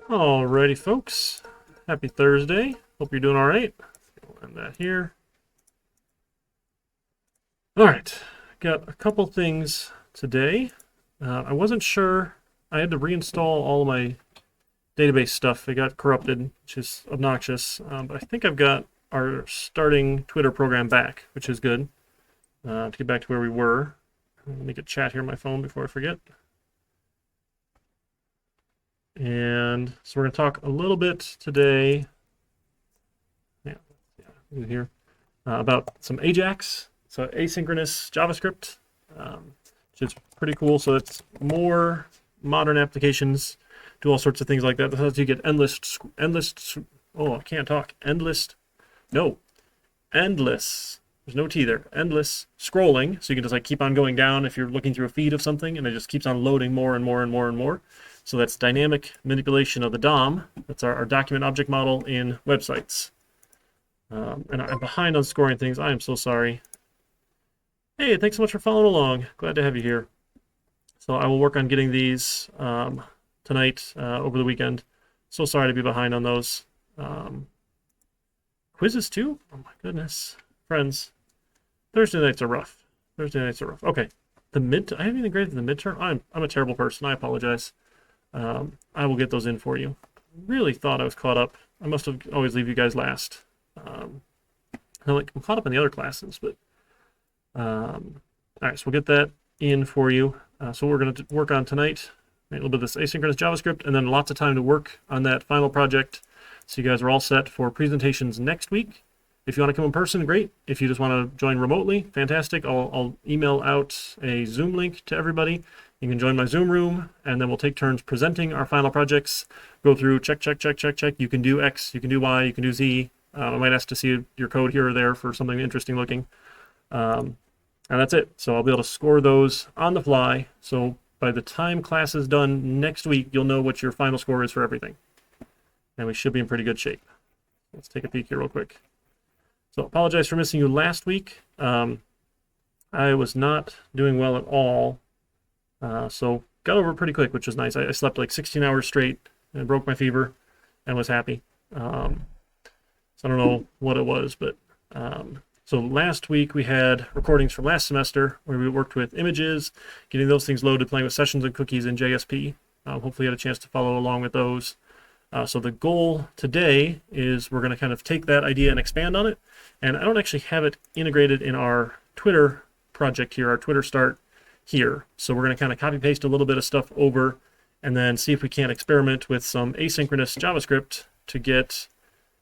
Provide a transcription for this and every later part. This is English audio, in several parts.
Alrighty, folks. Happy Thursday. Hope you're doing all right. I'll end that here. All right, got a couple things today. I wasn't sure. I had to reinstall all of my database stuff. It got corrupted, which is obnoxious. But I think I've got our starting Twitter program back, which is good. To get back to where we were. Let me get chat here on my phone before I forget. And so we're going to talk a little bit today here about some AJAX, so asynchronous JavaScript, which is pretty cool. So it's more modern applications, do all sorts of things like that. That's how you get endless, I can't talk, endless, there's no T there, endless scrolling. So you can just like keep on going down if you're looking through a feed of something, and it just keeps on loading more and more and more and more. So that's dynamic manipulation of the DOM. That's our document object model in websites. And I'm behind on scoring things. I am so sorry. Hey, thanks so much for following along. Glad to have you here. So I will work on getting these tonight, over the weekend. So sorry to be behind on those. Quizzes too? Oh my goodness. Friends, Thursday nights are rough. Okay. I haven't even graded the midterm. I'm a terrible person. I apologize. I will get those in for you. Really thought I was caught up. I must have always leave you guys last. I'm caught up in the other classes, but all right, so we'll get that in for you. So we're going to work on tonight, a little bit of this asynchronous JavaScript, and then lots of time to work on that final project. So you guys are all set for presentations next week. If you want to come in person, great. If you just want to join remotely, fantastic. I'll email out a Zoom link to everybody. You can join my Zoom room, and then we'll take turns presenting our final projects, go through, check. You can do X, you can do Y, you can do Z. I might ask to see your code here or there for something interesting looking. And that's it. So I'll be able to score those on the fly. So by the time class is done next week, you'll know what your final score is for everything. And we should be in pretty good shape. Let's take a peek here real quick. So apologize for missing you last week. I was not doing well at all. So got over it pretty quick, which was nice. I slept like 16 hours straight and broke my fever and was happy. So I don't know what it was, but so last week we had recordings from last semester where we worked with images, getting those things loaded, playing with sessions and cookies in JSP. Hopefully you had a chance to follow along with those. So the goal today is we're going to kind of take that idea and expand on it. And I don't actually have it integrated in our Twitter project here, our Twitter start here. So we're going to kind of copy paste a little bit of stuff over and then see if we can experiment with some asynchronous JavaScript to get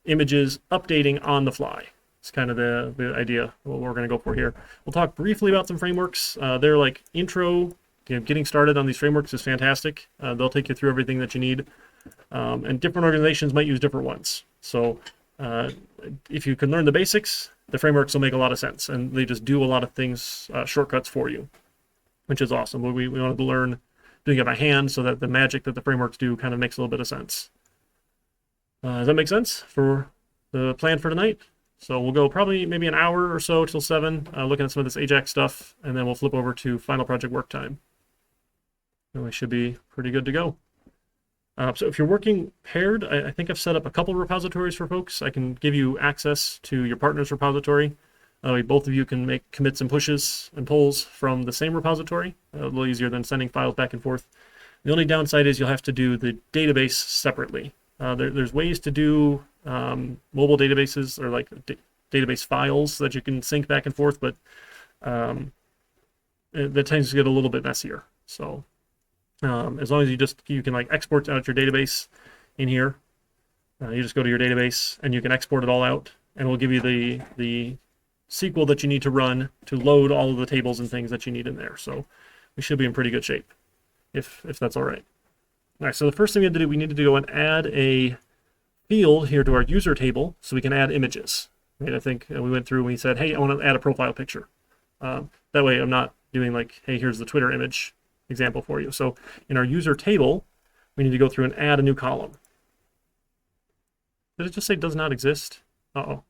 images updating on the fly. It's kind of the idea, what we're going to go for here. We'll talk briefly about some frameworks. They're like intro, getting started on these frameworks is fantastic. They'll take you through everything that you need. And different organizations might use different ones. So if you can learn the basics, the frameworks will make a lot of sense. And they just do a lot of things, shortcuts for you, which is awesome. We wanted to learn doing it by hand so that the magic that the frameworks do kind of makes a little bit of sense. Does that make sense for the plan for tonight? So we'll go probably maybe an hour or so till 7, looking at some of this AJAX stuff, and then we'll flip over to final project work time. And we should be pretty good to go. So if you're working paired, I think I've set up a couple repositories for folks. I can give you access to your partner's repository. Both of you can make commits and pushes and pulls from the same repository. A little easier than sending files back and forth. The only downside is you'll have to do the database separately. There's ways to do mobile databases or like database files that you can sync back and forth, but that tends to get a little bit messier. So as long as you can like export out your database in here, you just go to your database and you can export it all out, and we'll give you the SQL that you need to run to load all of the tables and things that you need in there. So we should be in pretty good shape if that's all right. All right, so the first thing we need to go and add a field here to our user table so we can add images. Right? I think we went through and we said, hey, I want to add a profile picture. That way I'm not doing like, hey, here's the Twitter image example for you. So in our user table, we need to go through and add a new column. Did it just say does not exist? Uh-oh.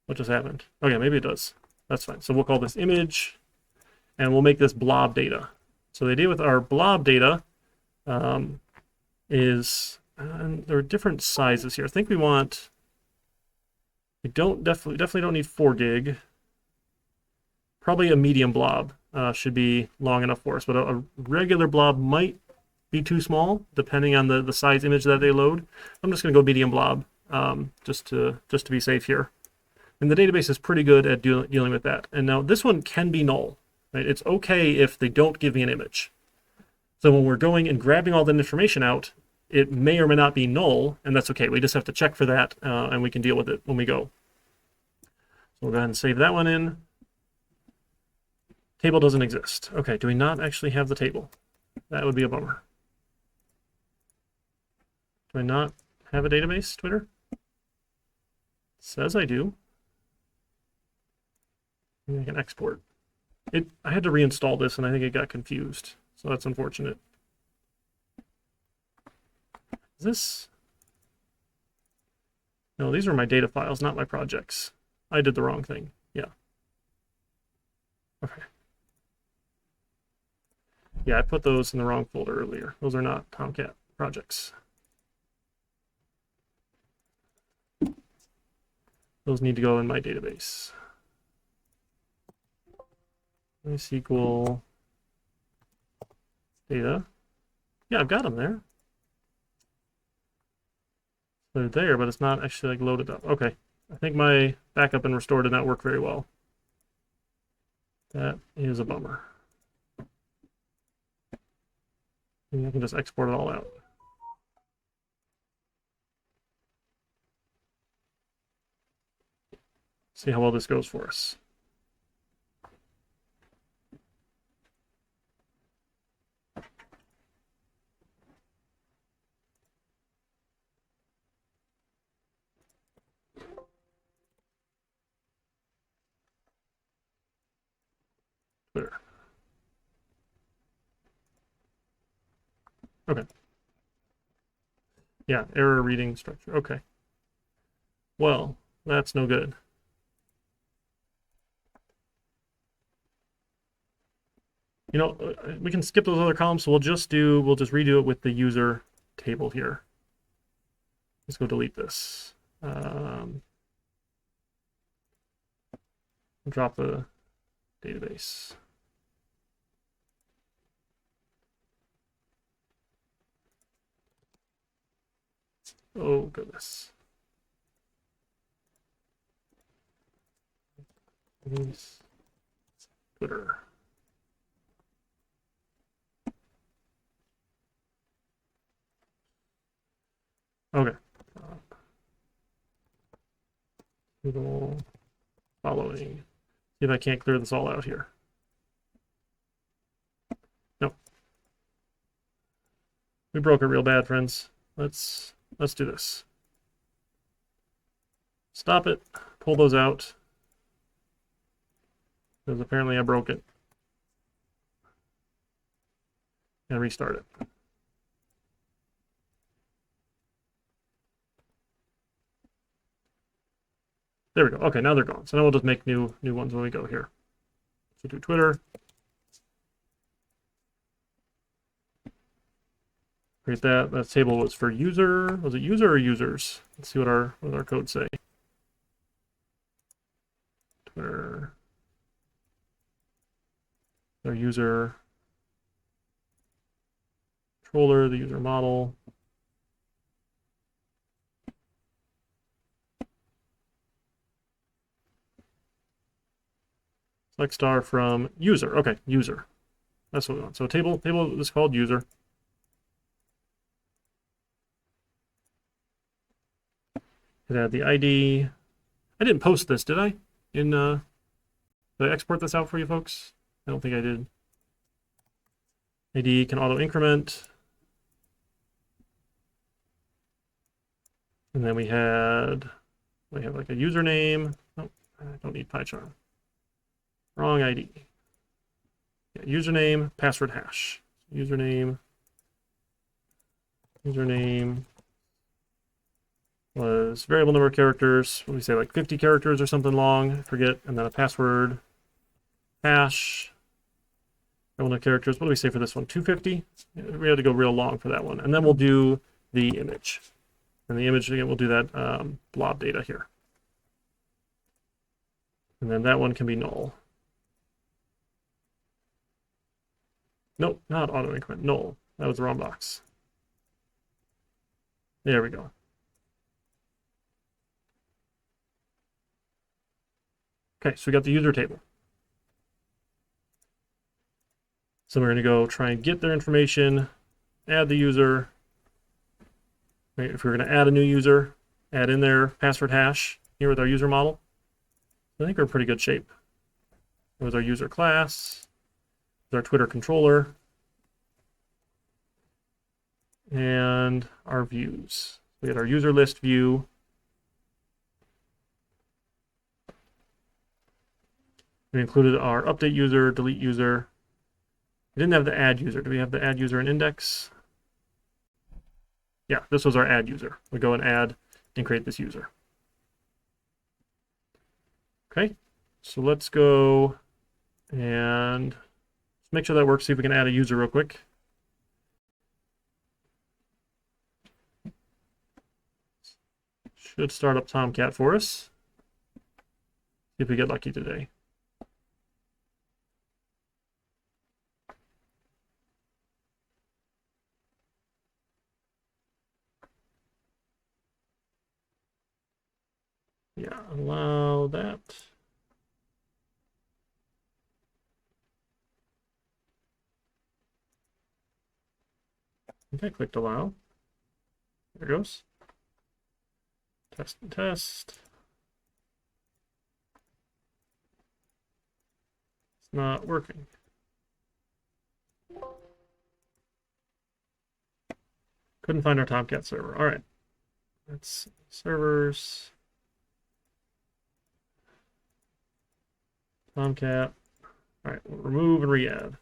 What just happened? Okay, maybe it does. That's fine. So we'll call this image, and we'll make this blob data. So the idea with our blob data is, there are different sizes here. I think we definitely don't need 4 gig. Probably a medium blob should be long enough for us, but a regular blob might be too small, depending on the size image that they load. I'm just going to go medium blob, just to be safe here. And the database is pretty good at dealing with that. And now this one can be null. Right? It's okay if they don't give me an image. So when we're going and grabbing all that information out, it may or may not be null, and that's okay. We just have to check for that, and we can deal with it when we go. So we'll go ahead and save that one in. Table doesn't exist. Okay, do we not actually have the table? That would be a bummer. Do I not have a database, Twitter? It says I do. Maybe I can export. I had to reinstall this, and I think it got confused. So that's unfortunate. Is this? No, these are my data files, not my projects. I did the wrong thing. Yeah. Okay. Yeah, I put those in the wrong folder earlier. Those are not Tomcat projects. Those need to go in my database. MySQL data. Yeah, I've got them there. They're there, but it's not actually like loaded up. Okay, I think my backup and restore did not work very well. That is a bummer. Maybe I can just export it all out. See how well this goes for us. There. Okay. Yeah, error reading structure. Okay. Well, that's no good. You know, we can skip those other columns, so we'll just redo it with the user table here. Let's go delete this. Drop the database. Oh, goodness. Twitter. Okay. Google following. See if I can't clear this all out here. Nope. We broke it real bad, friends. Let's do this. Stop it. Pull those out. Because apparently I broke it. And restart it. There we go. Okay, now they're gone. So now we'll just make new ones when we go here. So do Twitter. Create that. That table was for user. Was it user or users? Let's see what our codes say. our user controller, the user model. Select star from user. Okay, user. That's what we want. So table is called user. It had the ID. I didn't post this, did I? Did I export this out for you folks? I don't think I did. ID can auto increment. And then we have like a username. Oh, I don't need PyCharm. Wrong ID. Yeah, username, password hash. Username was variable number of characters. What do we say, like 50 characters or something long? I forget. And then a password hash. Variable number of characters. What do we say for this one? 250? We had to go real long for that one. And then we'll do the image. And the image, again, we'll do that blob data here. And then that one can be null. Nope, not auto increment, null. That was the wrong box. There we go. Okay, so we got the user table. So we're going to go try and get their information, add the user. Right, if we're going to add a new user, add in their password hash here with our user model. I think we're in pretty good shape. With our user class, with our Twitter controller, and our views. We had our user list view. We included our update user, delete user. We didn't have the add user. Do we have the add user in index? Yeah, this was our add user. We go and add and create this user. Okay, so let's go and make sure that works. See if we can add a user real quick. Should start up Tomcat for us. See if we get lucky today. Yeah, allow that. Okay, clicked allow. There it goes. Test and test. It's not working. Couldn't find our Tomcat server. All right. Let's servers. Tomcat. All right, we'll remove and re-add.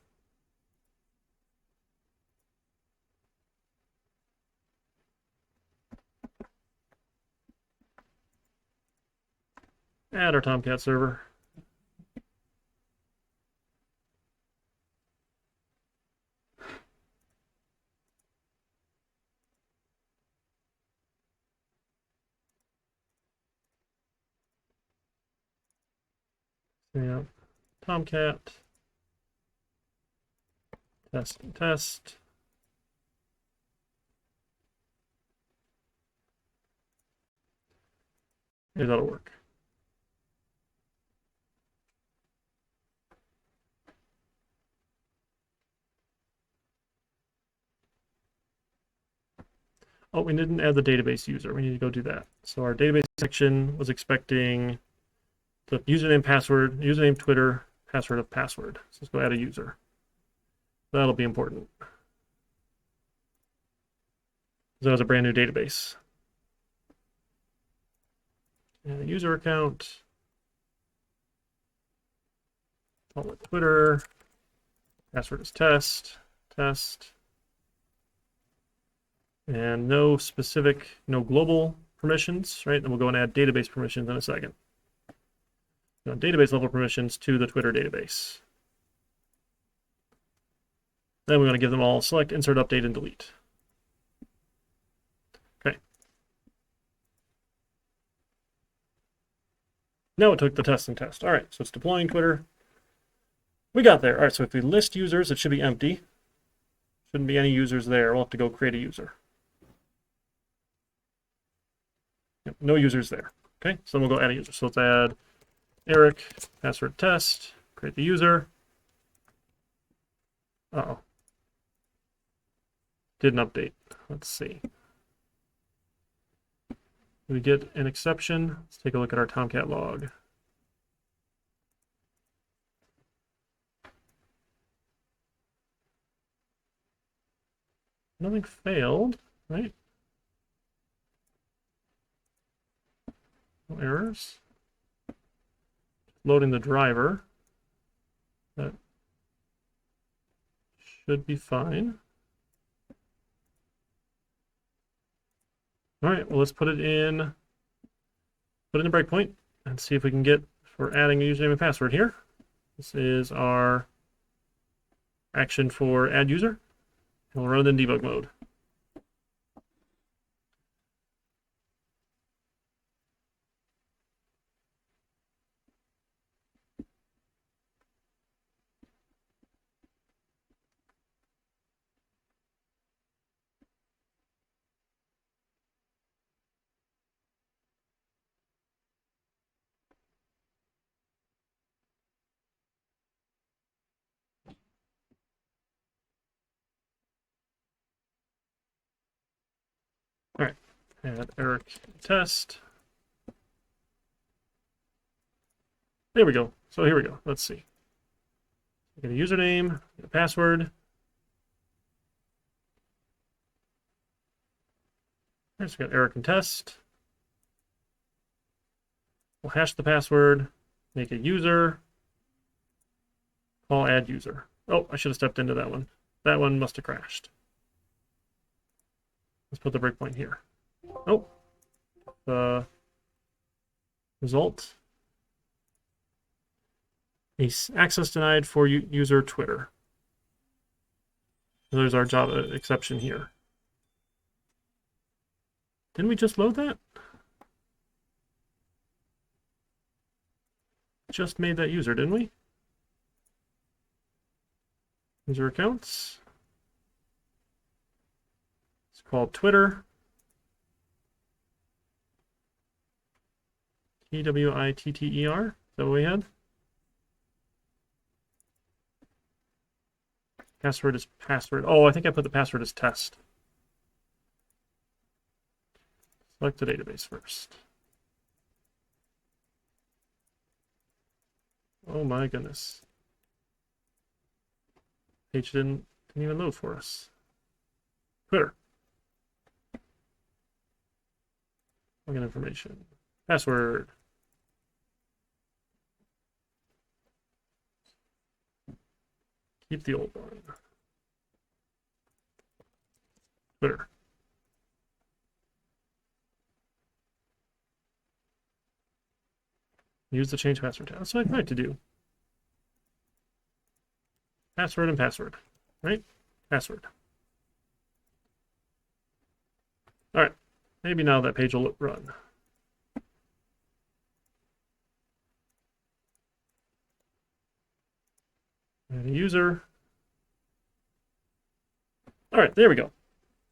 Add our Tomcat server. Yeah, Tomcat. Test and test. Maybe that'll work. Oh, we didn't add the database user. We need to go do that. So our database section was expecting the username, password, username, Twitter, password of password. So let's go add a user. That'll be important. That was a brand new database. And a user account. Call it Twitter. Password is test. And no specific, no global permissions, right? And we'll go and add database permissions in a second. So database level permissions to the Twitter database. Then we want to give them all select, insert, update, and delete. Okay. Now it took the test and test. All right, so it's deploying Twitter. We got there. All right, so if we list users, it should be empty. Shouldn't be any users there. We'll have to go create a user. Yep, no users there. Okay, so then we'll go add a user. So let's add Eric, password test, create the user. Uh-oh. Didn't update. Let's see. We get an exception. Let's take a look at our Tomcat log. Nothing failed, right? No errors. Loading the driver. That should be fine. All right, well, let's put it in a breakpoint and see if we can get, we're adding a username and password here. This is our action for add user. And we'll run it in debug mode. All right, add Eric test. There we go. So here we go. Let's see. Get a username, get a password. Next, we got Eric and test. We'll hash the password, make a user, call add user. Oh, I should have stepped into that one. That one must have crashed. Let's put the breakpoint here. Oh, the result. Access denied for user Twitter. So there's our Java exception here. Didn't we just load that? Just made that user, didn't we? User accounts. It's called Twitter. Twitter. Is that what we had? Password is password. Oh, I think I put the password as test. Select the database first. Oh my goodness. Page didn't even load for us. Twitter. Login information. Password. Keep the old one. Twitter. Use the change password tab. That's what I tried to do. Password and password, right? Password. All right. Maybe now that page will run. And a user. All right, there we go.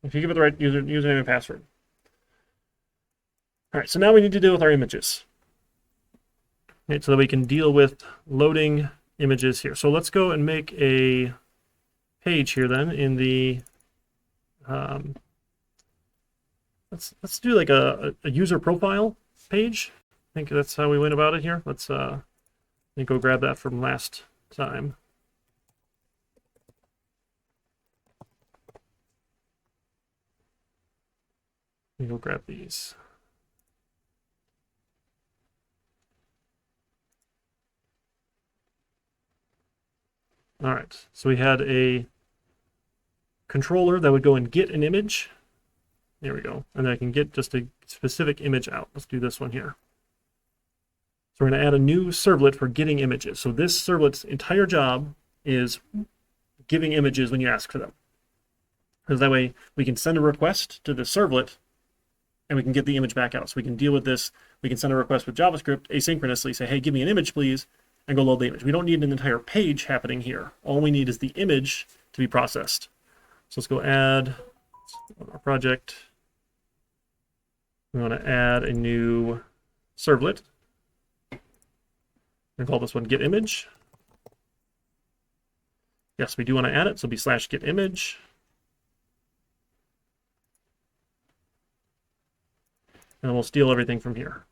If you give it the right username and password. All right, so now we need to deal with our images. Right, so that we can deal with loading images here. So let's go and make a page here then in the let's do like a user profile page. I think that's how we went about it here. Let's let me go grab that from last time. Let me go grab these. All right, so we had a controller that would go and get an image. There we go. And I can get just a specific image out. Let's do this one here. So we're going to add a new servlet for getting images. So this servlet's entire job is giving images when you ask for them. Because that way we can send a request to the servlet and we can get the image back out. So we can deal with this. We can send a request with JavaScript asynchronously, say, hey, give me an image, please. and go load the image. We don't need an entire page happening here. All we need is the image to be processed. So let's go add our project. We want to add a new servlet. And call this one get image. Yes, we do want to add it, so it'll be slash get image. And we'll steal everything from here.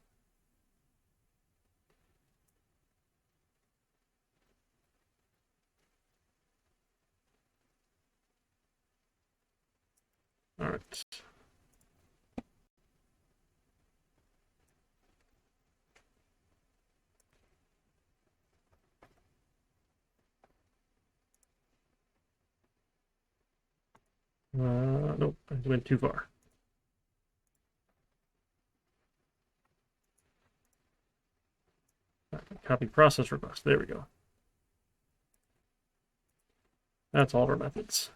All right. Nope, I went too far. Copy process request. There we go. That's all of our methods.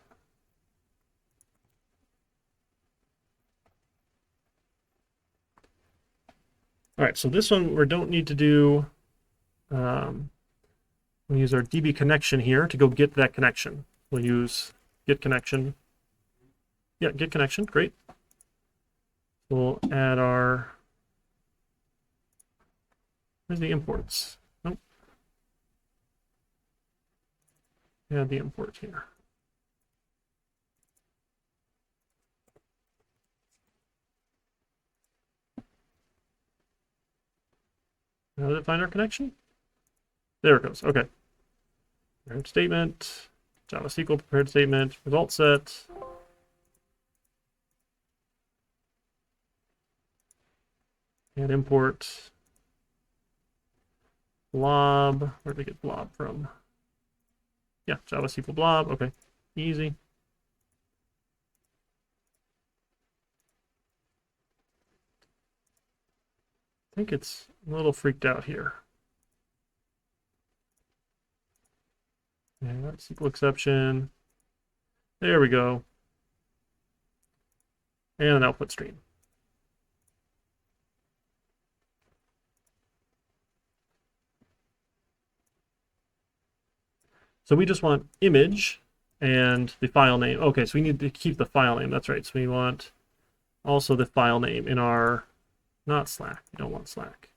All right, so this one we don't need to do. We'll use our DB connection here to go get that connection. We'll use get connection. Yeah, get connection. Great. We'll add our. Where's the imports? Nope. Add the import here. How did it find our connection? There it goes. Okay. Prepared statement, Java SQL prepared statement, result set. And import blob. Where did we get blob from? Yeah, Java SQL blob. Okay, easy. I think it's a little freaked out here. Yeah, SQL exception. There we go. And an output stream. So we just want image and the file name. Okay, so we need to keep the file name. That's right. So we want also the file name in our, not Slack. We don't want Slack.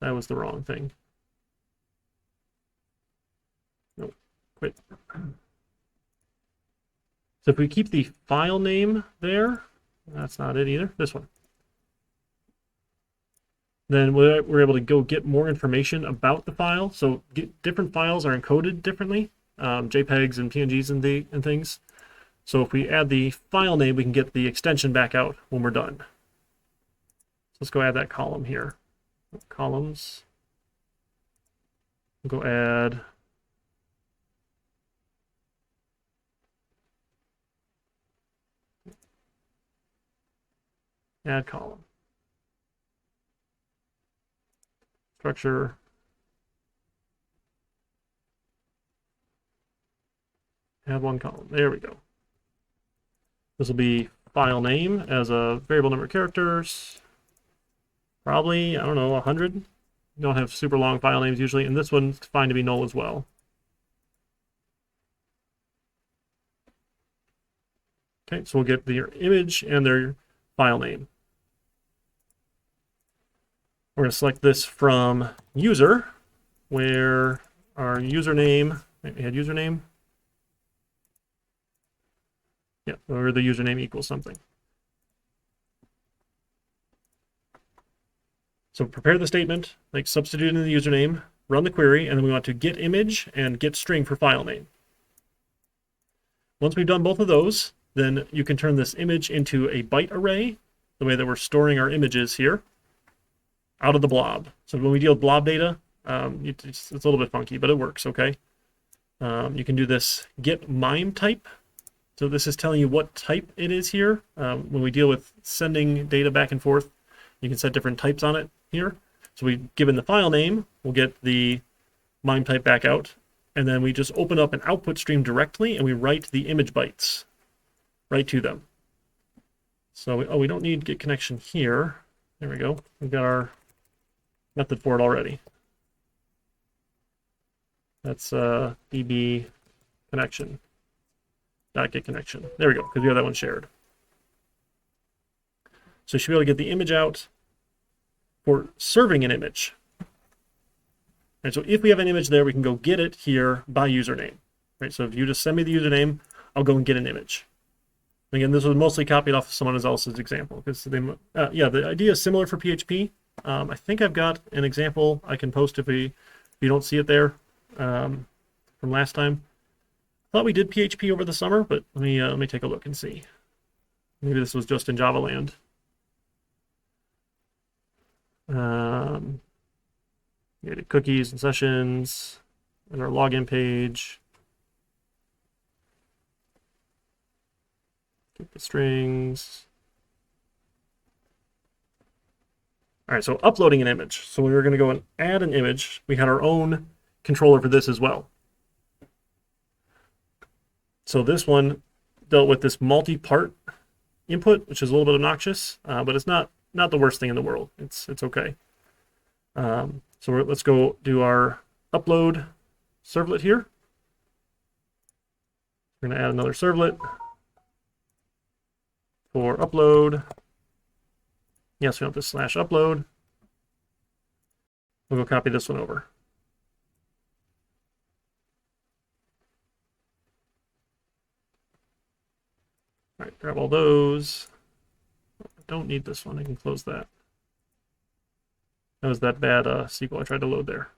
That was the wrong thing. Nope, quit. So if we keep the file name there, that's not it either. This one. Then we're able to go get more information about the file. So different files are encoded differently, JPEGs and PNGs and things. So if we add the file name, we can get the extension back out when we're done. So let's go add that column here. Columns. We'll go add. Add column. Structure. Add one column. There we go. This will be file name as a variable number of characters. Probably, I don't know, 100. You don't have super long file names usually, and this one's fine to be null as well. Okay, so we'll get their image and their file name. We're going to select this from user, where our username, we had username. Yeah, where the username equals something. So prepare the statement, like substitute in the username, run the query, and then we want to get image and get string for file name. Once we've done both of those, then you can turn this image into a byte array, the way that we're storing our images here, out of the blob. So when we deal with blob data, it's a little bit funky, but it works, okay? You can do this get MIME type. So this is telling you what type it is here. When we deal with sending data back and forth, you can set different types on it here. So we've given the file name, we'll get the MIME type back out, and then we just open up an output stream directly and we write the image bytes right to them. So we don't need get connection here. There we go. We've got our method for it already. That's db connection dot get connection. There we go, because we have that one shared. So you should be able to get the image out for serving an image. And so if we have an image there, we can go get it here by username. Right? So if you just send me the username, I'll go and get an image. Again, this was mostly copied off of someone else's example because they, yeah, the idea is similar for PHP. I think I've got an example I can post if you don't see it there from last time. I thought we did PHP over the summer, but let me take a look and see. Maybe this was just in Java land. We did cookies and sessions and our login page. Keep the strings. All right, so uploading an image. So we were going to go and add an image. We had our own controller for this as well. So this one dealt with this multi-part input, which is a little bit obnoxious, but it's not the worst thing in the world. It's okay. So let's go do our upload servlet here. We're going to add another servlet for upload. Yes, we want this /upload. We'll go copy this one over. All right, grab all those. I don't need this one. I can close that. That was that bad SQL I tried to load there.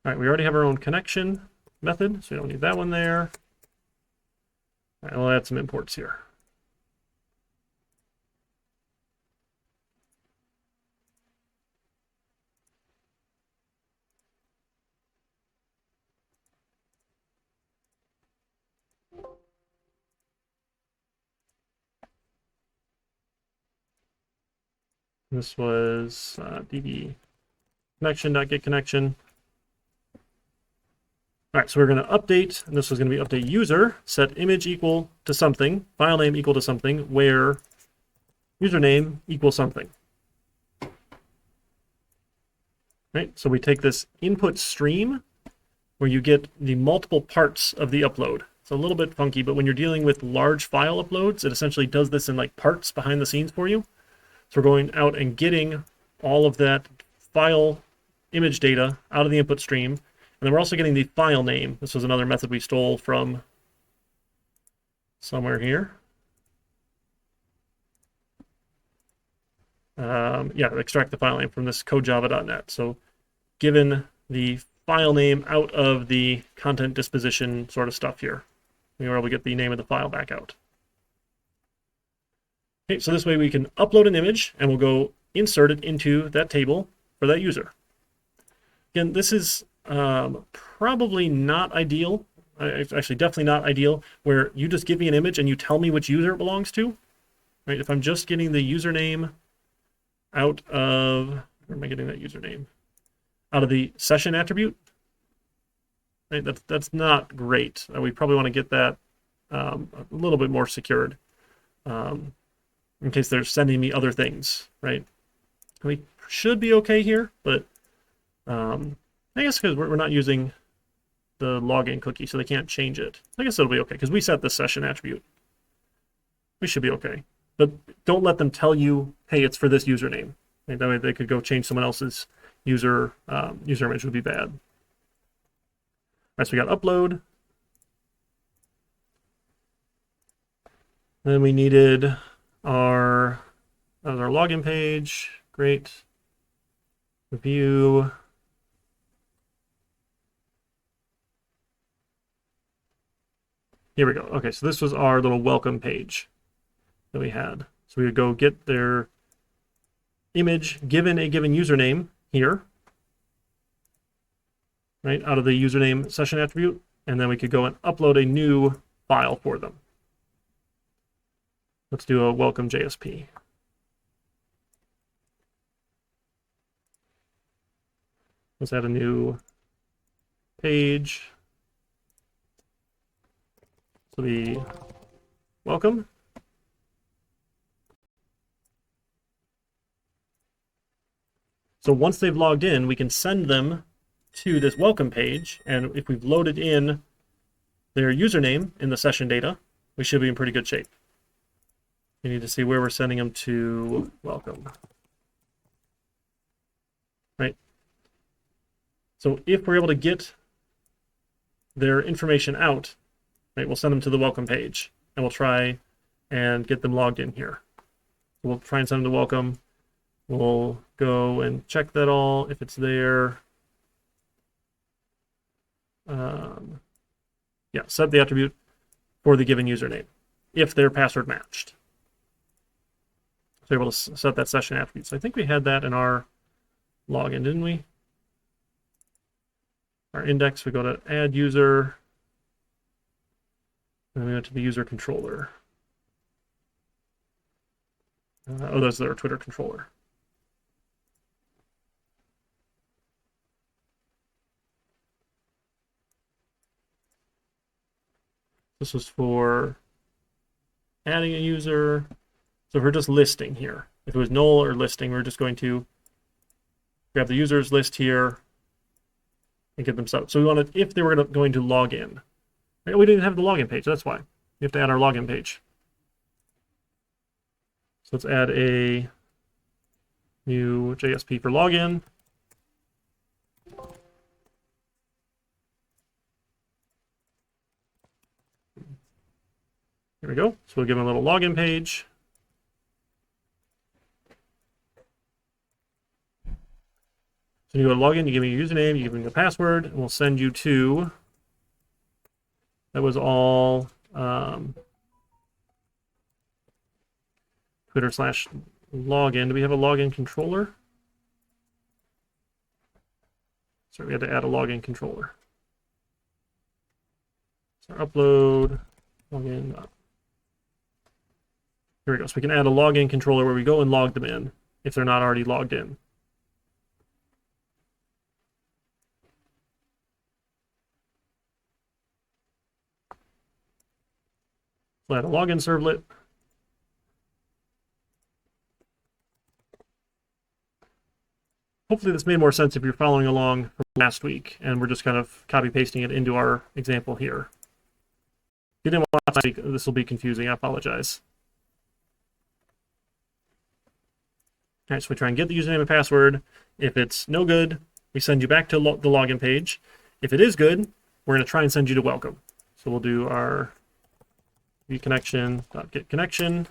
All right, we already have our own connection method, so we don't need that one there. All right, we'll add some imports here. This was db connection.get connection. All right, so we're going to update, and this is going to be update user, set image equal to something, file name equal to something, where username equals something. Right, so we take this input stream where you get the multiple parts of the upload. It's a little bit funky, but when you're dealing with large file uploads, it essentially does this in like parts behind the scenes for you. So we're going out and getting all of that file image data out of the input stream. And then we're also getting the file name. This was another method we stole from somewhere here. Yeah, extract the file name from this codejava.net. So given the file name out of the content disposition sort of stuff here, we were able to get the name of the file back out. Okay, so this way we can upload an image and we'll go insert it into that table for that user. Again, this is probably not ideal. Actually, definitely not ideal, where you just give me an image and you tell me which user it belongs to. Right? If I'm just getting the username out of, where am I getting that username? Out of the session attribute. Right? That's not great. We probably want to get that a little bit more secured. In case they're sending me other things, right? We should be okay here, but I guess because we're not using the login cookie, so they can't change it. I guess it'll be okay, because we set the session attribute. We should be okay. But don't let them tell you, hey, it's for this username. Right? That way they could go change someone else's user image would be bad. All right, so we got upload. Then we needed our login page. Great. Review. Here we go. Okay, so this was our little welcome page that we had. So we would go get their image given a given username here, right, out of the username session attribute, and then we could go and upload a new file for them. Let's do a welcome JSP. Let's add a new page. So the welcome. So once they've logged in, we can send them to this welcome page, and if we've loaded in their username in the session data, we should be in pretty good shape. We need to see where we're sending them to welcome. Right? So if we're able to get their information out, right, we'll send them to the welcome page, and we'll try and get them logged in here. We'll try and send them to welcome. We'll go and check that all, if it's there. Yeah, set the attribute for the given username, if they're password matched. So we're able to set that session attribute. So I think we had that in our login, didn't we? Our index, we go to add user, and then we went to the user controller. Oh, that's our Twitter controller. This was for adding a user. So if we're just listing here, if it was null or listing, we're just going to grab the users list here and get them set up. So we want to, if they were going to log in, right? We didn't have the login page. That's why we have to add our login page. So let's add a new JSP for login. Here we go. So we'll give them a little login page. So you go to login, you give me your username, you give me the password, and we'll send you to, that was all Twitter/login. Do we have a login controller? Sorry, we had to add a login controller. So upload, login up. Here we go. So we can add a login controller where we go and log them in if they're not already logged in. So add a login servlet. Hopefully this made more sense if you're following along from last week, and we're just kind of copy pasting it into our example here. If you didn't watch last week, this will be confusing. I apologize. All right, so we try and get the username and password. If it's no good, we send you back to the login page. If it is good, we're going to try and send you to welcome. So we'll do our vconnection.get connection.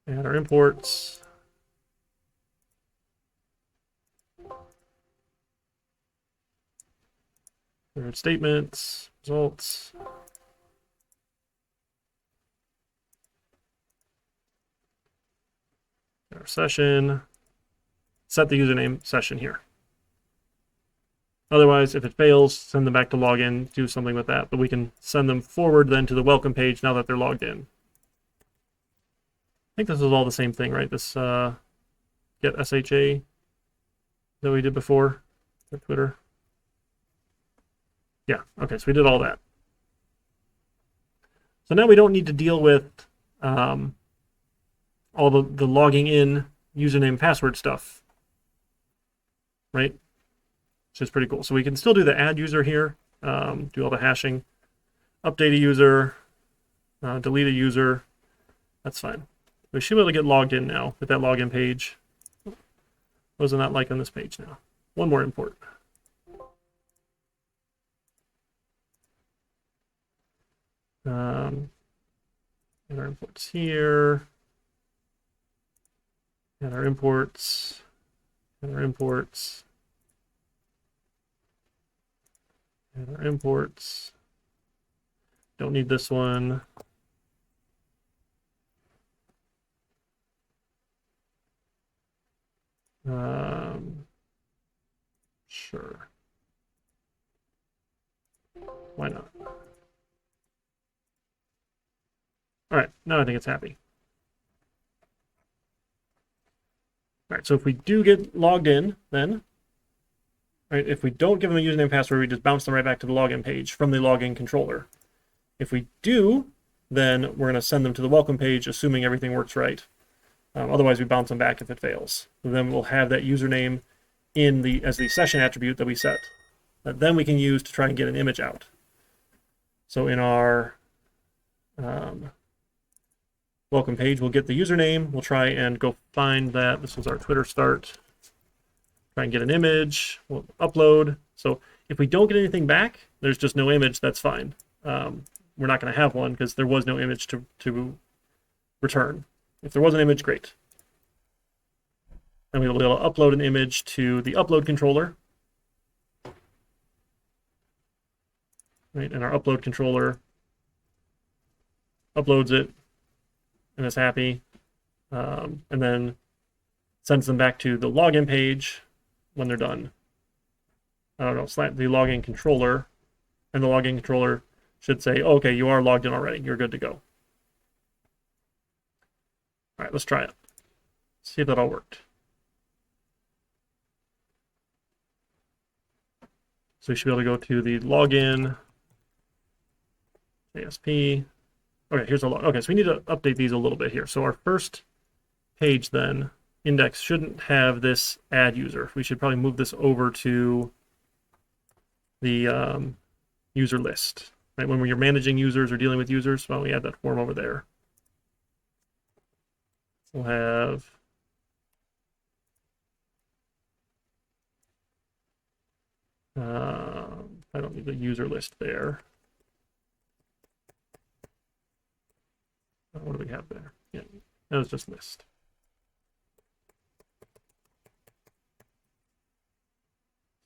Add our imports. Third statements, results. Our session. Set the username session here. Otherwise, if it fails, send them back to login, do something with that. But we can send them forward then to the welcome page now that they're logged in. I think this is all the same thing, right? This get SHA that we did before with Twitter. Yeah, okay, so we did all that. So now we don't need to deal with all the logging in username password stuff, right? Which is pretty cool. So we can still do the add user here, do all the hashing, update a user, delete a user. That's fine. We should be able to get logged in now with that login page. What is it not like on this page now? One more import. And our imports here. And our imports. And our imports. And our imports. Don't need this one. Sure. Why not? All right, now I think it's happy. All right, so if we do get logged in, then, right, if we don't give them a username and password, we just bounce them right back to the login page from the login controller. If we do, then we're going to send them to the welcome page, assuming everything works right. Otherwise, we bounce them back if it fails. And then we'll have that username as the session attribute that we set. That then we can use to try and get an image out. So in our welcome page, we'll get the username. We'll try and go find that. This was our Twitter start. Try and get an image. We'll upload. So if we don't get anything back, there's just no image. That's fine. We're not going to have one because there was no image to return. If there was an image, great. And we will be able to upload an image to the upload controller. Right, and our upload controller uploads it and is happy, and then sends them back to the login page when they're done. I don't know, the login controller, and the login controller should say, oh, okay, you are logged in already. You're good to go. All right, let's try it. See if that all worked. So we should be able to go to the login, ASP. Okay, here's our log. Okay, so we need to update these a little bit here. So our first page then, index, shouldn't have this add user. We should probably move this over to the user list. Right, when you're managing users or dealing with users, why don't we add that form over there? We'll have I don't need the user list there. What do we have there? Yeah, that was just list.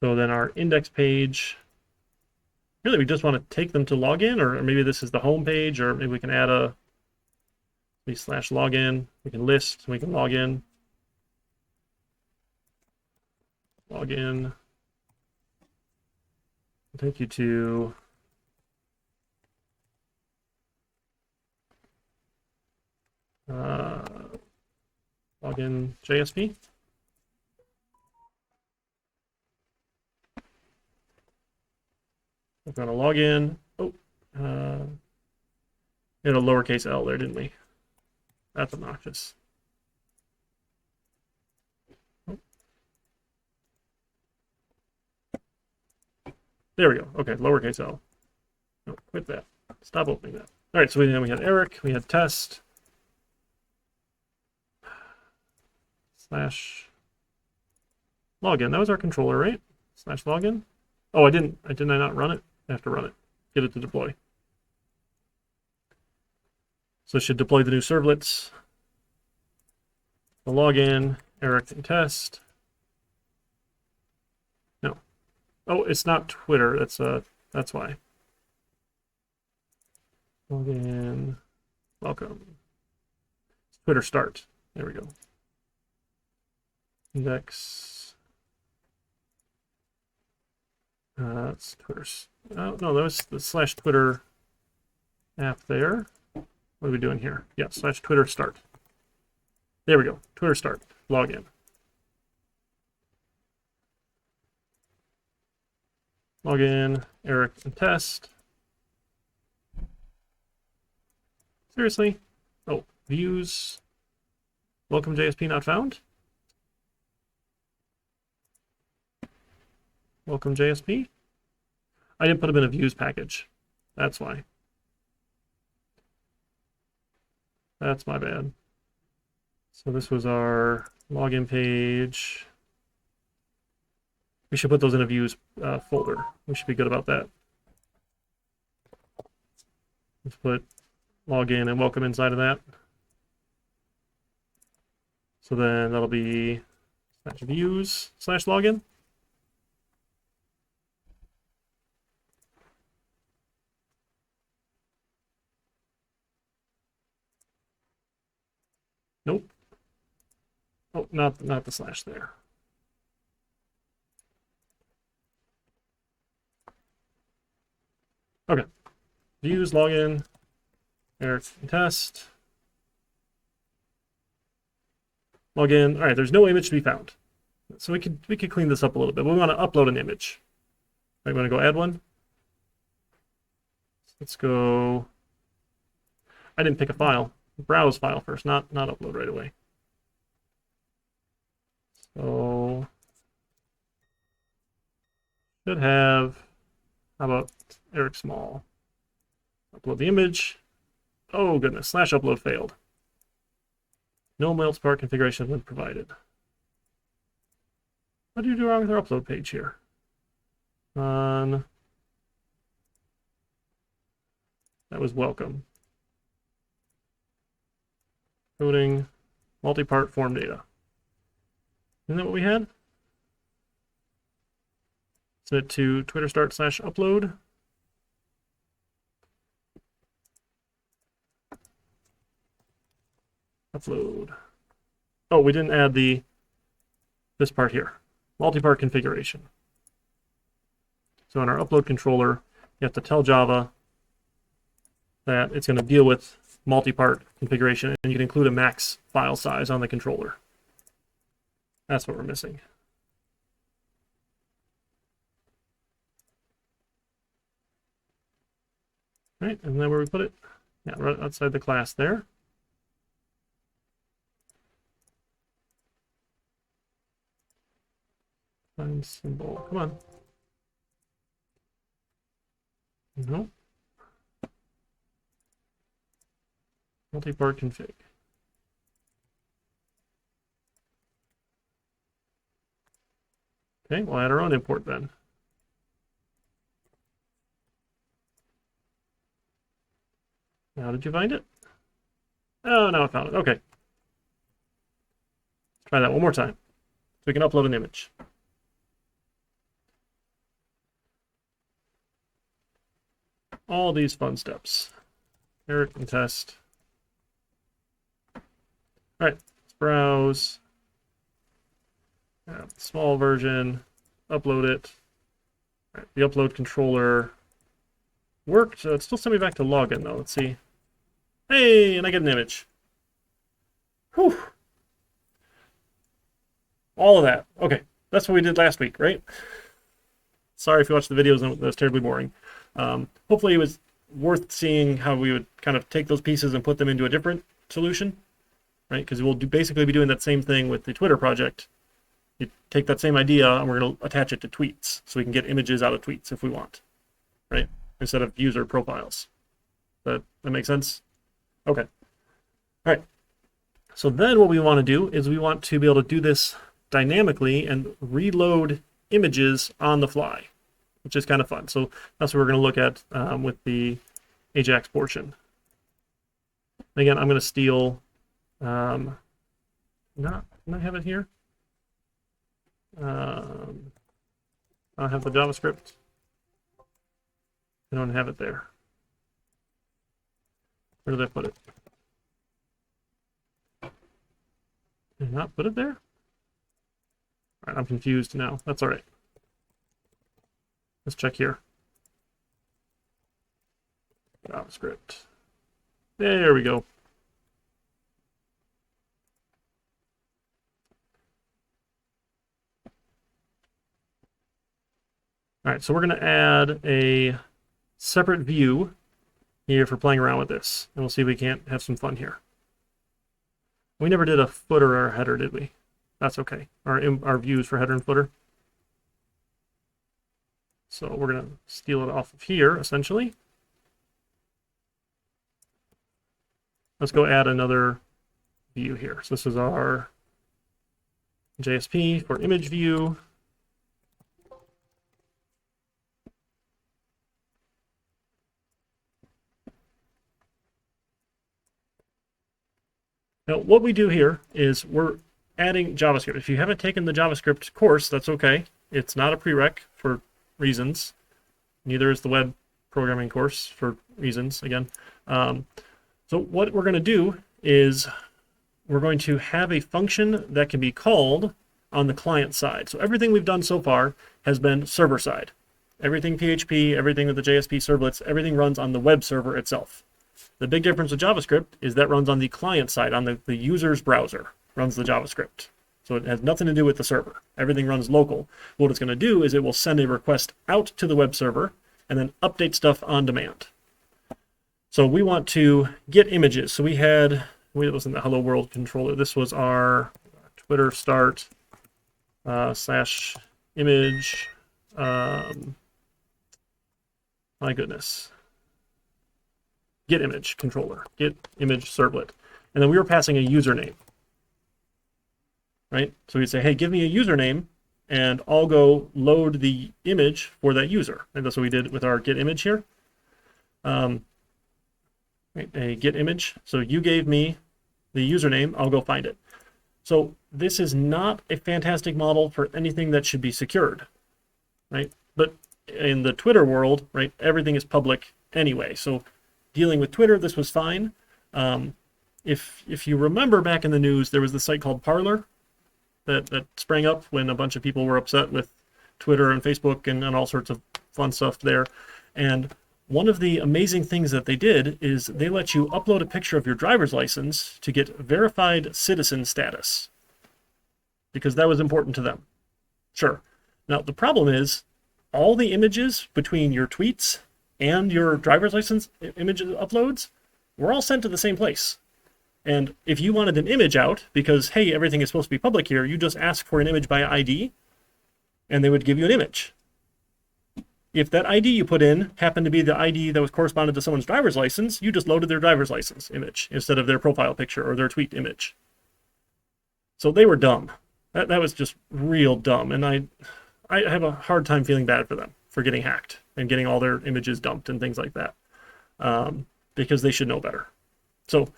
So then our index page, really we just want to take them to login, or maybe this is the home page, or maybe we can add a /login. We can list, we can log in. Login. I'll take you to login JSP. We're going to log in. Oh, we had a lowercase l there, didn't we? That's obnoxious. Oh. There we go. Okay, lowercase l. No, quit that. Stop opening that. All right, so we had Eric, we had test. /login. That was our controller, right? /login. Oh, didn't I not run it? I have to run it. Get it to deploy. So it should deploy the new servlets. The login, Eric and test. No. Oh, it's not Twitter. That's why. Login. Welcome. It's Twitter start. There we go. Index. That's Twitter's. Oh, no, that was the /Twitter app there. What are we doing here? Yeah, /Twitter start. There we go. Twitter start. Login. Login, Eric, and test. Seriously? Oh, views. Welcome JSP not found. Welcome JSP. I didn't put them in a views package. That's why. That's my bad. So this was our login page. We should put those in a views folder. We should be good about that. Let's put login and welcome inside of that. So then that'll be /views /login. Nope. Oh, not the slash there. Okay. Views, login, Eric, test. Login. All right, there's no image to be found. So we could clean this up a little bit. We want to upload an image. Right, we want to go add one. Let's go. I didn't pick a file. Browse file first, not upload right away. So should have, how about Eric Small? Upload the image. Oh goodness, slash upload failed. No multi-part configuration has been provided. What did you do wrong with our upload page here? That was welcome. Coding, multi-part form data. Isn't that what we had? Set it to Twitter start / upload. Upload. Oh, we didn't add this part here. Multi-part configuration. So in our upload controller, you have to tell Java that it's going to deal with multi-part configuration, and you can include a max file size on the controller. That's what we're missing. Right, and then where we put it? Yeah, right outside the class there. Find symbol. Come on. No. Multi-part config. Okay, we'll add our own import then. Now, did you find it? Oh, now I found it. Okay. Try that one more time. So we can upload an image. All these fun steps. Eric and test. All right, let's browse. Small version. Upload it. All right, the upload controller worked. It still sent me back to login though. Let's see. Hey, and I get an image. Whew. All of that. Okay, that's what we did last week, right? Sorry if you watched the videos and it was terribly boring. Hopefully it was worth seeing how we would kind of take those pieces and put them into a different solution, right? Because we'll basically be doing that same thing with the Twitter project. You take that same idea and we're going to attach it to tweets so we can get images out of tweets if we want, right? Instead of user profiles. That makes sense? Okay. All right. So then what we want to do is we want to be able to do this dynamically and reload images on the fly, which is kind of fun. So that's what we're going to look at with the AJAX portion. Again, I'm going to steal, not have it here. I don't have the JavaScript. I don't have it there. Where did I put it? Did I not put it there? All right, I'm confused now. That's all right. Let's check here. JavaScript. There we go. All right, so we're going to add a separate view here for playing around with this, and we'll see if we can't have some fun here. We never did a footer or a header, did we? That's okay. Our views for header and footer. So we're going to steal it off of here, essentially. Let's go add another view here. So this is our JSP for image view. Now, what we do here is we're adding JavaScript. If you haven't taken the JavaScript course, that's okay. It's not a prereq for reasons. Neither is the web programming course for reasons, again. So what we're going to do is we're going to have a function that can be called on the client side. So everything we've done so far has been server side. Everything PHP, everything with the JSP servlets, everything runs on the web server itself. The big difference with JavaScript is that runs on the client side, on the user's browser, runs the JavaScript. So it has nothing to do with the server. Everything runs local. What it's going to do is it will send a request out to the web server and then update stuff on demand. So we want to get images. So it was in the Hello World controller. This was our Twitter start slash image, my goodness, get image controller, get image servlet. And then we were passing a username, right? So we'd say, hey, give me a username, and I'll go load the image for that user. And that's what we did with our get image here. Right, a get image. So you gave me the username, I'll go find it. So this is not a fantastic model for anything that should be secured, right? But in the Twitter world, right, everything is public anyway. So dealing with Twitter, this was fine. If you remember back in the news, there was the site called Parler that sprang up when a bunch of people were upset with Twitter and Facebook and all sorts of fun stuff there. And one of the amazing things that they did is they let you upload a picture of your driver's license to get verified citizen status, because that was important to them. Sure. Now, the problem is all the images between your tweets and your driver's license image uploads were all sent to the same place. And if you wanted an image out, because, hey, everything is supposed to be public here, you just ask for an image by ID, and they would give you an image. If that ID you put in happened to be the ID that was corresponded to someone's driver's license, you just loaded their driver's license image instead of their profile picture or their tweet image. So they were dumb. That was just real dumb. And I have a hard time feeling bad for them for getting hacked and getting all their images dumped and things like that, because they should know better. So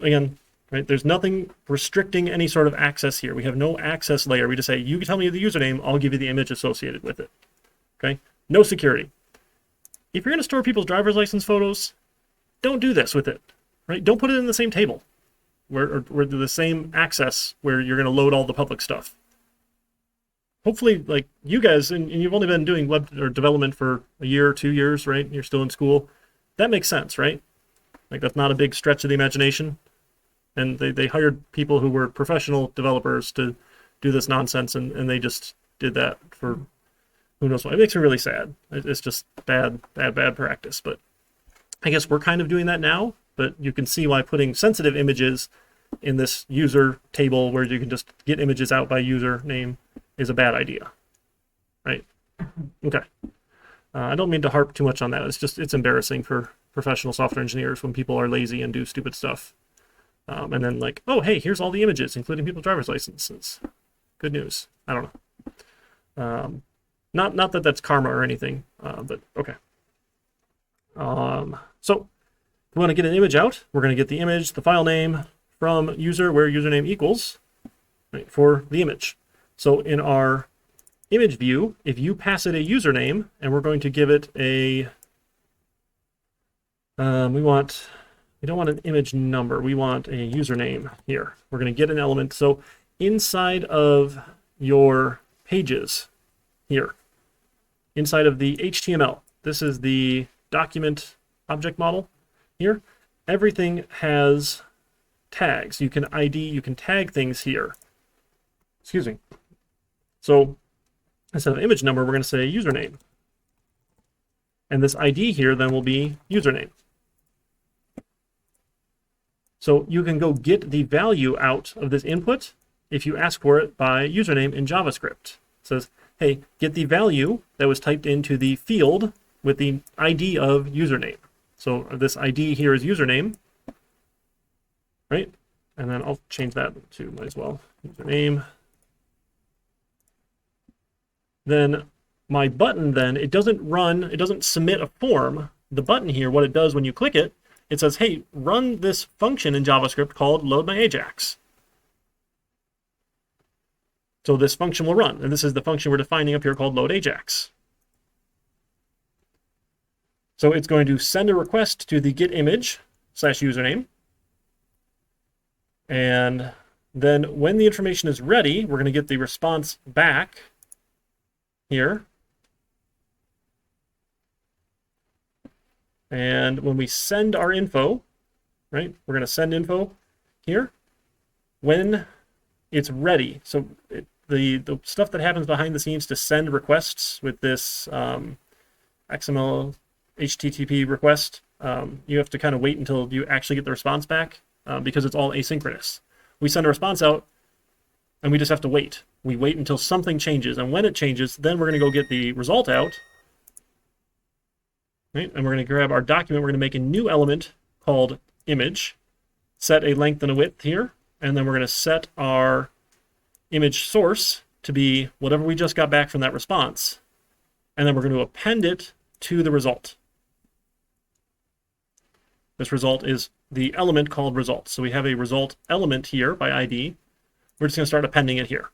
again, right, there's nothing restricting any sort of access here. We have no access layer. We just say, you can tell me the username, I'll give you the image associated with it. Okay? No security. If you're going to store people's driver's license photos, don't do this with it, right? Don't put it in the same table where the same access where you're going to load all the public stuff. Hopefully, like you guys, and you've only been doing web or development for a year or 2 years, right? You're still in school. That makes sense, right? Like that's not a big stretch of the imagination. And they hired people who were professional developers to do this nonsense, and they just did that for who knows why. It makes me really sad. It's just bad practice. But I guess we're kind of doing that now. But you can see why putting sensitive images in this user table where you can just get images out by username is a bad idea, right? Okay. I don't mean to harp too much on that. It's embarrassing for professional software engineers when people are lazy and do stupid stuff. And then like, oh, hey, here's all the images, including people's driver's licenses. Good news. I don't know. Not that that's karma or anything, but okay. So we want to get an image out. We're going to get the image, the file name from user where username equals, right, for the image. So in our image view, if you pass it a username, and we're going to give it a, we don't want an image number. We want a username here. We're going to get an element. So inside of your pages here, inside of the HTML, this is the document object model here. Everything has tags. You can tag things here. Excuse me. So instead of image number, we're going to say username. And this ID here then will be username. So you can go get the value out of this input if you ask for it by username in JavaScript. It says, hey, get the value that was typed into the field with the ID of username. So this ID here is username, right? And then I'll change that to, might as well, username. Then my button then, it doesn't submit a form. The button here, what it does when you click it, it says, hey, run this function in JavaScript called load my AJAX. So this function will run, and this is the function we're defining up here called load AJAX. So it's going to send a request to the get image / username. And then when the information is ready, we're going to get the response back here. And when we send our info, right, we're going to send info here when it's ready. So the stuff that happens behind the scenes to send requests with this XML HTTP request, you have to kind of wait until you actually get the response back because it's all asynchronous. We send a response out, and we just have to wait. We wait until something changes, and when it changes, then we're going to go get the result out, right? And we're going to grab our document. We're going to make a new element called image, set a length and a width here, and then we're going to set our image source to be whatever we just got back from that response, and then we're going to append it to the result. This result is the element called result. So we have a result element here by ID. We're just going to start appending it here.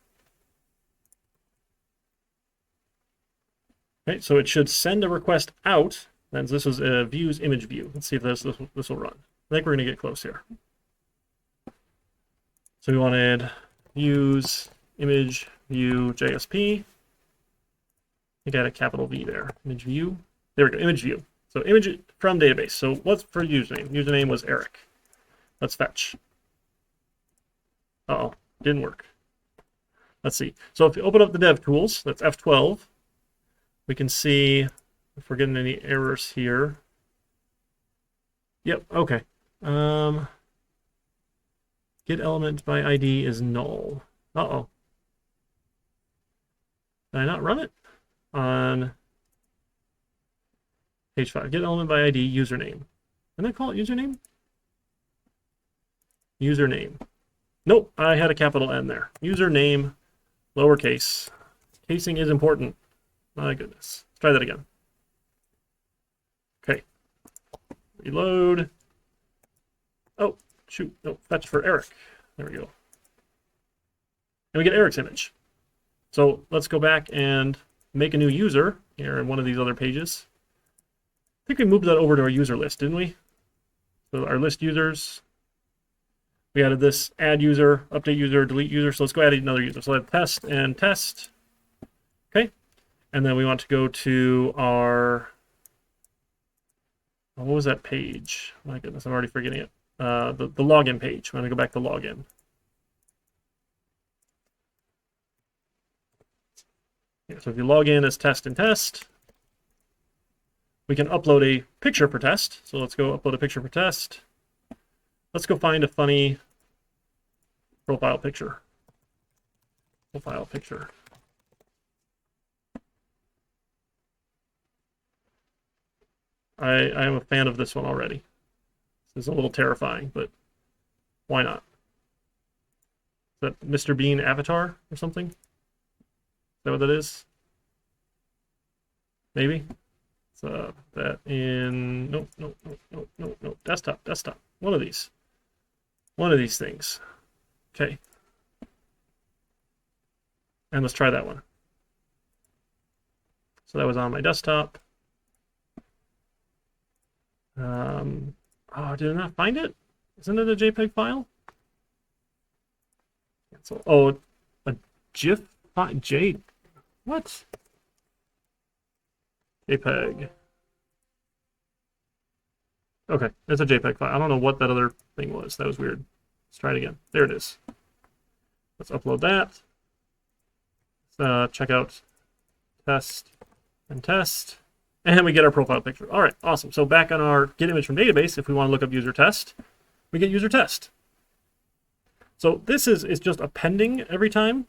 Okay, so it should send a request out. And this was a views image view. Let's see if this will run. I think we're going to get close here. So we wanted views image view JSP. I think I had a capital V there. Image view. There we go. Image view. So image from database. So what's for username? Username was Eric. Let's fetch. Uh-oh, didn't work. Let's see. So if you open up the dev tools, that's F12, we can see if we're getting any errors here. Yep, okay. Get element by ID is null. Uh-oh. Did I not run it? On page 5, get element by ID, username. Didn't I call it username? Username. Nope, I had a capital N there. Username, lowercase. Casing is important. My goodness. Let's try that again. Okay. Reload. Oh, shoot. No, fetch for Eric. There we go. And we get Eric's image. So let's go back and make a new user here in one of these other pages. I think we moved that over to our user list, didn't we? So our list users, we added this add user, update user, delete user. So let's go add another user. So I have test and test. Okay. And then we want to go to our, what was that page? My goodness, I'm already forgetting it. The login page. I'm going to go back to login. Yeah, so if you log in as test and test, we can upload a picture per test. So let's go upload a picture per test. Let's go find a funny profile picture. Profile picture. I am a fan of this one already. This is a little terrifying, but why not? Is that Mr. Bean avatar or something? Is that what that is? Maybe? That in no, desktop. One of these things. Okay. And let's try that one. So that was on my desktop. Oh, did I not find it? Isn't it a JPEG file? So, oh, a GIF file? What? JPEG. Okay, it's a JPEG file. I don't know what that other thing was. That was weird. Let's try it again. There it is. Let's upload that. Let's check out test and test. And we get our profile picture. All right, awesome. So back on our get image from database, if we want to look up user test, we get user test. So this is just appending every time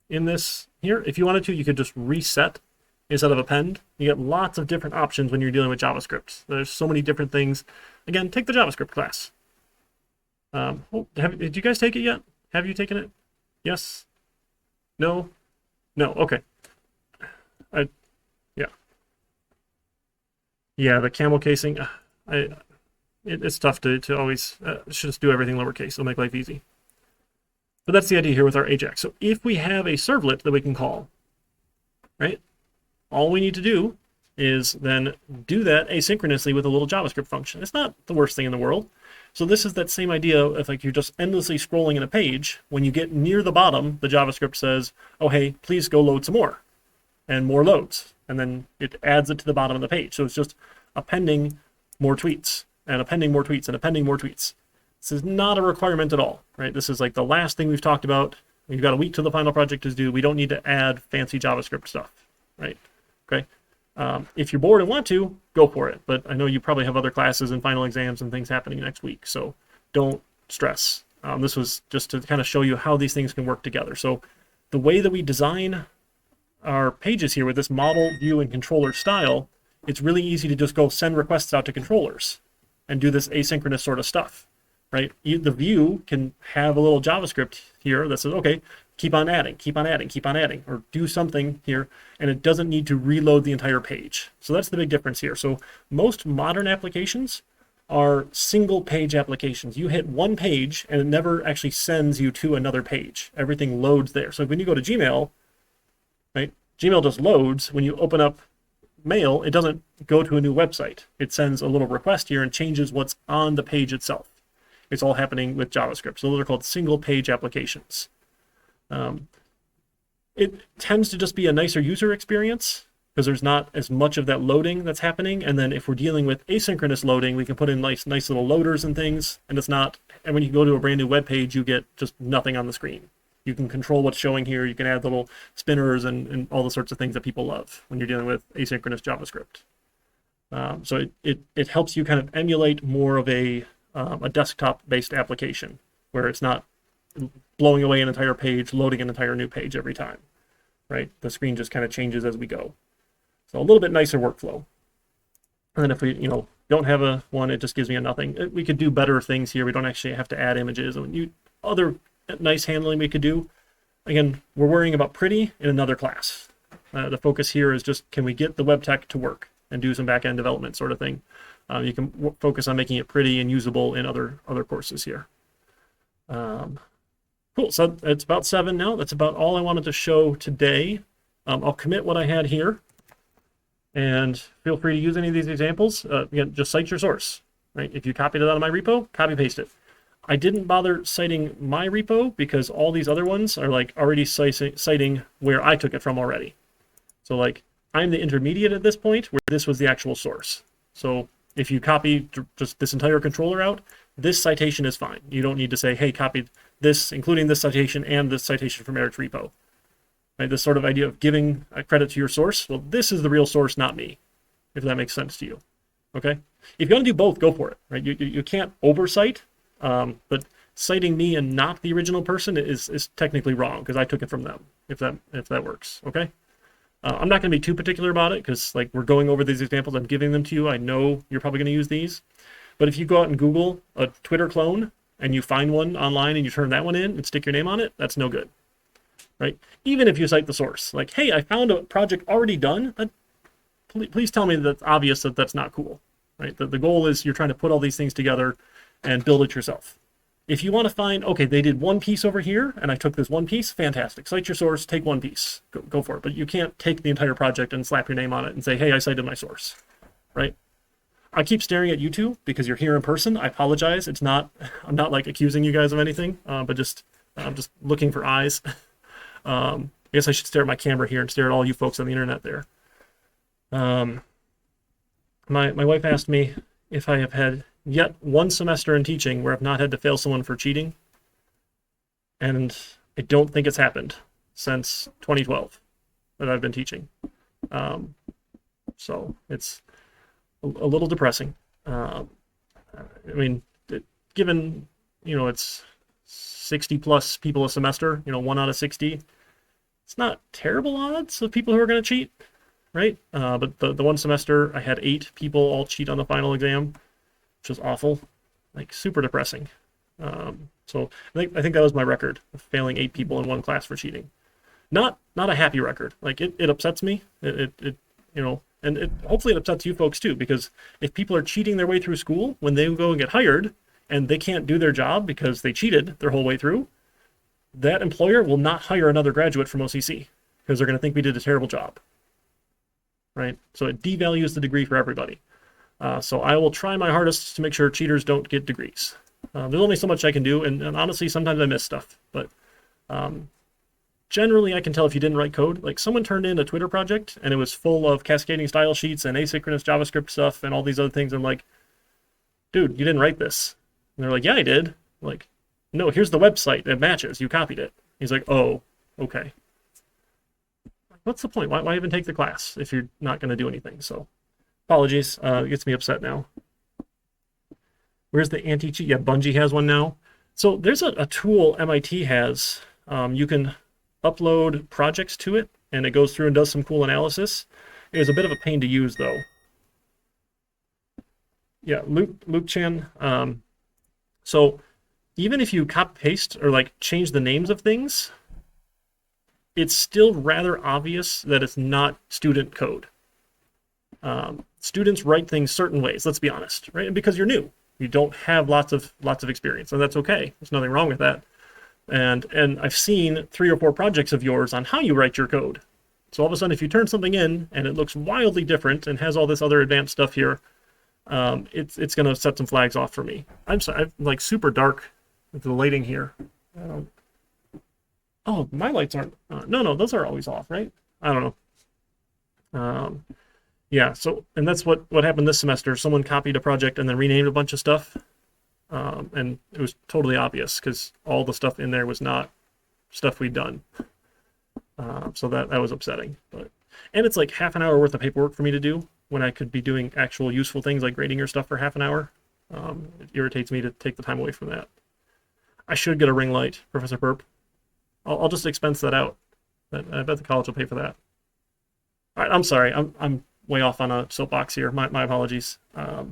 in this here. If you wanted to, you could just reset instead of append. You get lots of different options when you're dealing with JavaScript. There's so many different things. Again, take the JavaScript class. Did you guys take it yet? Have you taken it? Yes? No? No, okay. Yeah, the camel casing, it's tough to always just do everything lowercase. It'll make life easy. But that's the idea here with our AJAX. So if we have a servlet that we can call, right, all we need to do is then do that asynchronously with a little JavaScript function. It's not the worst thing in the world. So this is that same idea of like you're just endlessly scrolling in a page. When you get near the bottom, the JavaScript says, oh, hey, please go load some more. And more loads. And then it adds it to the bottom of the page. So it's just appending more tweets and appending more tweets and appending more tweets. This is not a requirement at all, right? This is like the last thing we've talked about. We've got a week till the final project is due. We don't need to add fancy JavaScript stuff, right? Okay. If you're bored and want to, go for it. But I know you probably have other classes and final exams and things happening next week. So don't stress. This was just to kind of show you how these things can work together. So the way that we design our pages here with this model, view, and controller style, it's really easy to just go send requests out to controllers and do this asynchronous sort of stuff, right? The view can have a little JavaScript here that says, okay, keep on adding, keep on adding, keep on adding, or do something here, and it doesn't need to reload the entire page. So that's the big difference here. So most modern applications are single page applications. You hit one page and it never actually sends you to another page. Everything loads there. So when you go to Gmail, right, Gmail just loads. When you open up Mail, it doesn't go to a new website. It sends a little request here and changes what's on the page itself. It's all happening with JavaScript. So those are called single page applications. It tends to just be a nicer user experience because there's not as much of that loading that's happening. And then if we're dealing with asynchronous loading, we can put in nice little loaders and things, and it's not, and when you go to a brand new web page, you get just nothing on the screen. You can control what's showing here. You can add little spinners and all the sorts of things that people love when you're dealing with asynchronous JavaScript. So it helps you kind of emulate more of a desktop-based application where it's not blowing away an entire page, loading an entire new page every time, right? The screen just kind of changes as we go. So a little bit nicer workflow. And then if we, don't have a one, it just gives me a nothing. We could do better things here. We don't actually have to add images. Other nice handling we could do. Again, we're worrying about pretty in another class. The focus here is just, can we get the web tech to work and do some back-end development sort of thing. You can focus on making it pretty and usable in other courses here. Cool, so it's about 7 now. That's about all I wanted to show today. I'll commit what I had here. And feel free to use any of these examples. Again, just cite your source, right? If you copied it out of my repo, copy paste it. I didn't bother citing my repo because all these other ones are like already citing where I took it from already. So like I'm the intermediate at this point where this was the actual source. So if you copy just this entire controller out, this citation is fine. You don't need to say, hey, copied this, including this citation and this citation from Eric's repo. Right? This sort of idea of giving a credit to your source. Well, this is the real source, not me, if that makes sense to you. Okay? If you want to do both, go for it. Right? You can't oversight, but citing me and not the original person is technically wrong because I took it from them. If that works. Okay? I'm not going to be too particular about it because like we're going over these examples. I'm giving them to you. I know you're probably going to use these. But if you go out and Google a Twitter clone and you find one online and you turn that one in and stick your name on it, that's no good. Right? Even if you cite the source. Like, hey, I found a project already done. Please tell me that's obvious that that's not cool. Right? The goal is you're trying to put all these things together and build it yourself. If you want to find, okay, they did one piece over here and I took this one piece, fantastic. Cite your source, take one piece. Go for it. But you can't take the entire project and slap your name on it and say, hey, I cited my source. Right? I keep staring at you two because you're here in person. I apologize. I'm not like accusing you guys of anything, but I'm just looking for eyes. I guess I should stare at my camera here and stare at all you folks on the internet there. My wife asked me if I have had yet one semester in teaching where I've not had to fail someone for cheating. And I don't think it's happened since 2012 that I've been teaching. So it's a little depressing. I mean, given, it's 60 plus people a semester, 1 out of 60, it's not terrible odds of people who are going to cheat, right? But the one semester I had 8 people all cheat on the final exam, which was awful, like super depressing. So I think that was my record of failing 8 people in one class for cheating. Not a happy record. Like it upsets me. Hopefully it upsets you folks too, because if people are cheating their way through school, when they go and get hired and they can't do their job because they cheated their whole way through, that employer will not hire another graduate from OCC because they're going to think we did a terrible job, right? So it devalues the degree for everybody. So I will try my hardest to make sure cheaters don't get degrees. There's only so much I can do, and honestly, sometimes I miss stuff, but generally I can tell if you didn't write code. Like someone turned in a Twitter project and it was full of cascading style sheets and asynchronous JavaScript stuff and all these other things. I'm like, dude, you didn't write this. And they're like, yeah, I did. I'm like, no, here's the website. It matches. You copied it. He's like, oh, okay. What's the point? Why even take the class if you're not going to do anything? So apologies. It gets me upset now. Where's the anti-cheat? Yeah, Bungie has one now. So there's a tool MIT has. You can upload projects to it, and it goes through and does some cool analysis. It was a bit of a pain to use, though. Yeah, Luke Chan. So even if you copy paste or like change the names of things, it's still rather obvious that it's not student code. Students write things certain ways. Let's be honest, right? And because you're new, you don't have lots of experience, and that's okay. There's nothing wrong with that. And I've seen 3 or 4 projects of yours on how you write your code. So all of a sudden, if you turn something in and it looks wildly different and has all this other advanced stuff here, it's going to set some flags off for me. I'm sorry, I'm like super dark with the lighting here. Oh, my lights aren't. No, those are always off, right? I don't know. Yeah, so, and that's what happened this semester. Someone copied a project and then renamed a bunch of stuff. And it was totally obvious because all the stuff in there was not stuff we'd done. So that was upsetting. And it's like half an hour worth of paperwork for me to do when I could be doing actual useful things like grading your stuff for half an hour. It irritates me to take the time away from that. I should get a ring light, Professor Burp. I'll just expense that out. I bet the college will pay for that. All right, I'm sorry. I'm way off on a soapbox here. My apologies. I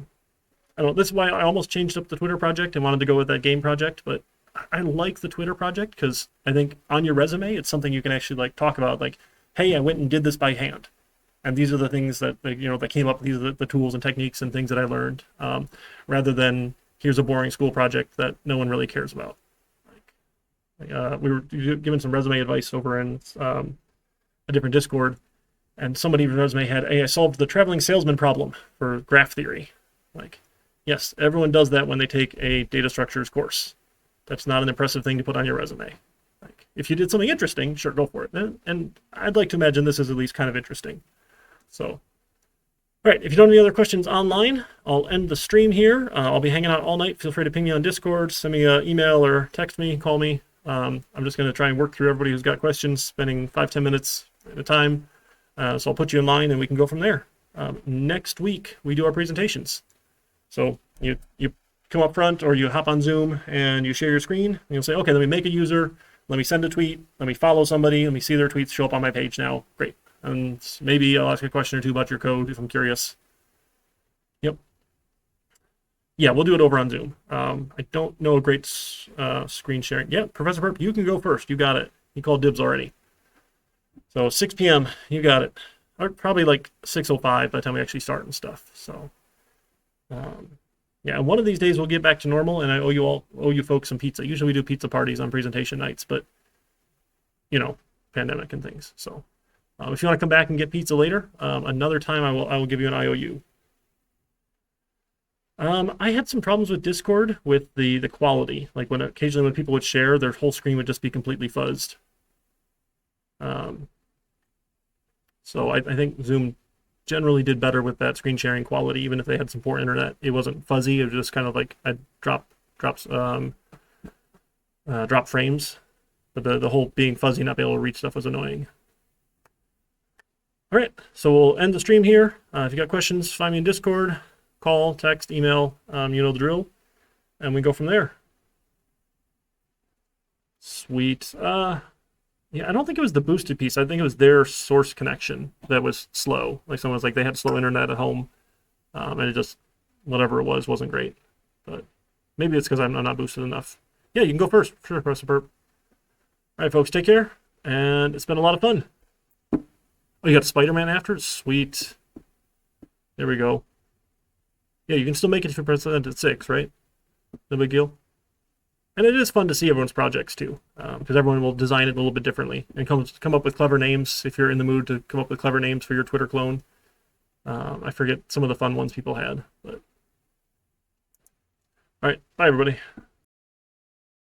don't. This is why I almost changed up the Twitter project and wanted to go with that game project. But I like the Twitter project because I think on your resume it's something you can actually like talk about. Like, hey, I went and did this by hand, and these are the things that that came up. These are the tools and techniques and things that I learned, rather than here's a boring school project that no one really cares about. We were given some resume advice over in a different Discord, and somebody's resume had, hey, I solved the traveling salesman problem for graph theory. Like, yes, everyone does that when they take a data structures course. That's not an impressive thing to put on your resume. Like, if you did something interesting, sure, go for it. And I'd like to imagine this is at least kind of interesting. So, all right, if you don't have any other questions online, I'll end the stream here. I'll be hanging out all night. Feel free to ping me on Discord, send me an email or text me, call me. I'm just going to try and work through everybody who's got questions, spending 5-10 minutes at a time. So I'll put you in line and we can go from there. Next week, we do our presentations. So you come up front or you hop on Zoom and you share your screen. And you'll say, okay, let me make a user. Let me send a tweet. Let me follow somebody. Let me see their tweets show up on my page now. Great. And maybe I'll ask a question or two about your code if I'm curious. Yep. Yeah, we'll do it over on Zoom. I don't know a great screen sharing. Yeah, Professor Perp, you can go first. You got it. You called dibs already. So 6 p.m., you got it. Or probably like 6:05 by the time we actually start and stuff. So, yeah, one of these days we'll get back to normal, and I owe you folks some pizza. Usually we do pizza parties on presentation nights, but pandemic and things. So, if you want to come back and get pizza later, another time I will give you an IOU. I had some problems with Discord with the quality. Like occasionally when people would share, their whole screen would just be completely fuzzed. So I think Zoom generally did better with that screen sharing quality, even if they had some poor internet. It wasn't fuzzy. It was just kind of like I'd drop frames, but the whole being fuzzy, not being able to reach stuff was annoying. All right, so we'll end the stream here. If you got questions, find me in Discord. Call, text, email, you know the drill, and we go from there. Sweet. Yeah, I don't think it was the boosted piece. I think it was their source connection that was slow. Like someone was like, they had slow internet at home, and it just, whatever it was, wasn't great. But maybe it's because I'm not boosted enough. Yeah, you can go first. Sure, Professor Burp. All right, folks, take care, and it's been a lot of fun. Oh, you got Spider-Man after? Sweet. There we go. Yeah, you can still make it if you present at 6, right? No big deal. And it is fun to see everyone's projects too, because everyone will design it a little bit differently and come up with clever names if you're in the mood to come up with clever names for your Twitter clone. I forget some of the fun ones people had. But all right, bye everybody.